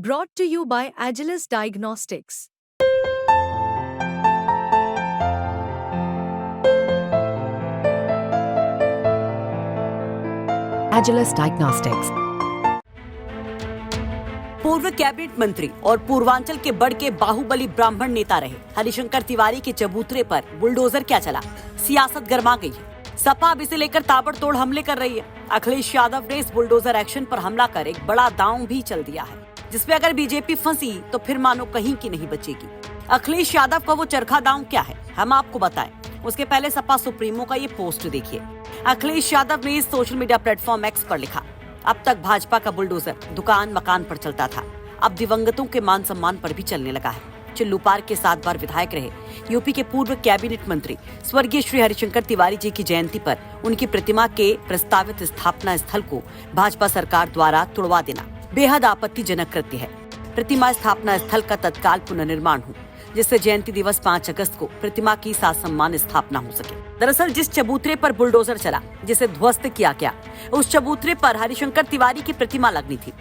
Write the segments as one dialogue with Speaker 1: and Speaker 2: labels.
Speaker 1: Brought to you by Agilus Diagnostics.
Speaker 2: Agilus Diagnostics.
Speaker 3: पूर्व cabinet मंत्री और पूर्वांचल के बड़ के बाहुबली ब्राह्मण नेता रहे हरिशंकर तिवारी के चबूतरे पर बुलडोजर क्या चला, सियासत गर्मा गई है। सपा अब इसे लेकर ताबड़तोड़ हमले कर रही है। अखिलेश यादव ने इस बुलडोजर एक्शन पर हमला कर एक बड़ा दांव भी चल दिया है, जिसपे अगर बीजेपी फंसी तो फिर मानो कहीं की नहीं बचेगी। अखिलेश यादव का वो चरखा दांव क्या है, हम आपको बताएं। उसके पहले सपा सुप्रीमो का ये पोस्ट देखिए। अखिलेश यादव ने इस सोशल मीडिया प्लेटफॉर्म एक्स पर लिखा, अब तक भाजपा का बुलडोजर दुकान मकान पर चलता था, अब दिवंगतों के मान सम्मान पर भी चलने लगा है। चिल्लू पार्क के 7 बार विधायक रहे यूपी के पूर्व कैबिनेट मंत्री स्वर्गीय श्री हरिशंकर तिवारी जी की जयंती पर उनकी प्रतिमा के प्रस्तावित स्थापना स्थल को भाजपा सरकार द्वारा तुड़वा देना बेहद आपत्तिजनक कृत्य है। प्रतिमा स्थापना स्थल का तत्काल पुनर्निर्माण हो, जिससे जयंती दिवस 5 अगस्त को प्रतिमा की सासम्मान स्थापना हो सके। दरअसल जिस चबूतरे पर बुलडोजर चला, जिसे ध्वस्त किया गया, उस चबूतरे पर हरिशंकर तिवारी की प्रतिमा लगनी थी।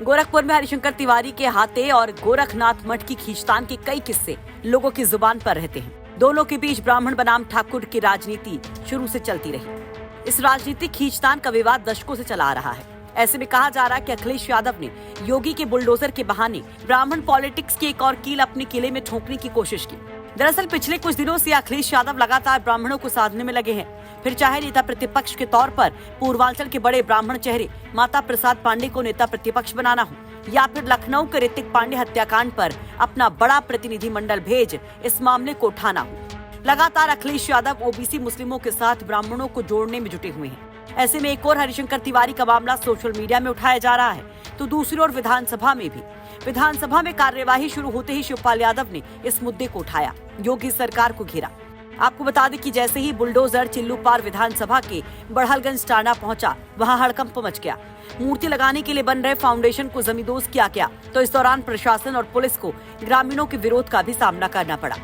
Speaker 3: गोरखपुर में हरिशंकर तिवारी के हाथे और गोरखनाथ मठ की खींचतान के कई किस्से लोगों की जुबान पर रहते हैं। दोनों के बीच ब्राह्मण बनाम ठाकुर की राजनीति शुरू से चलती रही। इस राजनीतिक खींचतान का विवाद दशकों से चला आ रहा है। ऐसे में कहा जा रहा है कि अखिलेश यादव ने योगी के बुलडोजर के बहाने ब्राह्मण पॉलिटिक्स की एक और कील अपने किले में ठोकने की कोशिश की। दरअसल पिछले कुछ दिनों से अखिलेश यादव लगातार ब्राह्मणों को साधने में लगे हैं। फिर चाहे नेता प्रतिपक्ष के तौर पर पूर्वांचल के बड़े ब्राह्मण चेहरे माता प्रसाद पांडे को नेता प्रतिपक्ष बनाना हो, या फिर लखनऊ के ऋतिक पांडे हत्याकांड पर अपना बड़ा प्रतिनिधि मंडल भेज इस मामले को उठाना हो। लगातार अखिलेश यादव ओबीसी मुस्लिमों के साथ ब्राह्मणों को जोड़ने में जुटे हुए हैं। ऐसे में एक और हरिशंकर तिवारी का मामला सोशल मीडिया में उठाया जा रहा है, तो दूसरी ओर विधानसभा में भी। विधानसभा में कार्यवाही शुरू होते ही शिवपाल यादव ने इस मुद्दे को उठाया, योगी सरकार को घेरा। आपको बता दें कि जैसे ही बुलडोजर चिल्लू पार विधानसभा के बड़हलगंज टांडा पहुंचा, वहां हड़कंप मच गया। मूर्ति लगाने के लिए बन रहे फाउंडेशन को जमींदोज किया गया, तो इस दौरान प्रशासन और पुलिस को ग्रामीणों के विरोध का भी सामना करना पड़ा।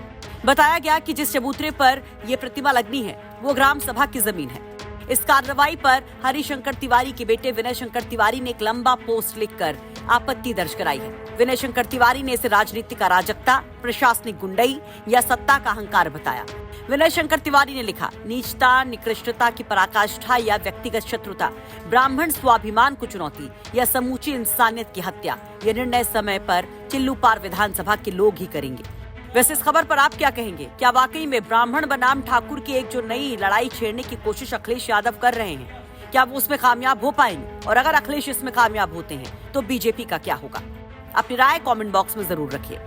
Speaker 3: बताया गया कि जिस चबूतरे पर ये प्रतिमा लगनी है, वो ग्राम सभा की जमीन है। इस कार्रवाई पर हरिशंकर तिवारी के बेटे विनय शंकर तिवारी ने एक लंबा पोस्ट लिखकर आपत्ति दर्ज कराई है। विनय शंकर तिवारी ने इसे राजनीतिक अराजकता, प्रशासनिक गुंडई या सत्ता का अहंकार बताया। विनय शंकर तिवारी ने लिखा, नीचता, निकृष्टता की पराकाष्ठा या व्यक्तिगत शत्रुता, ब्राह्मण स्वाभिमान को चुनौती या समूची इंसानियत की हत्या, ये निर्णय समय पर चिल्लू पार विधानसभा के लोग ही करेंगे। वैसे इस खबर पर आप क्या कहेंगे? क्या वाकई में ब्राह्मण बनाम ठाकुर की एक जो नई लड़ाई छेड़ने की कोशिश अखिलेश यादव कर रहे हैं, क्या वो उसमें कामयाब हो पाएंगे? और अगर अखिलेश इसमें कामयाब होते हैं तो बीजेपी का क्या होगा? अपनी राय कमेंट बॉक्स में जरूर रखिए।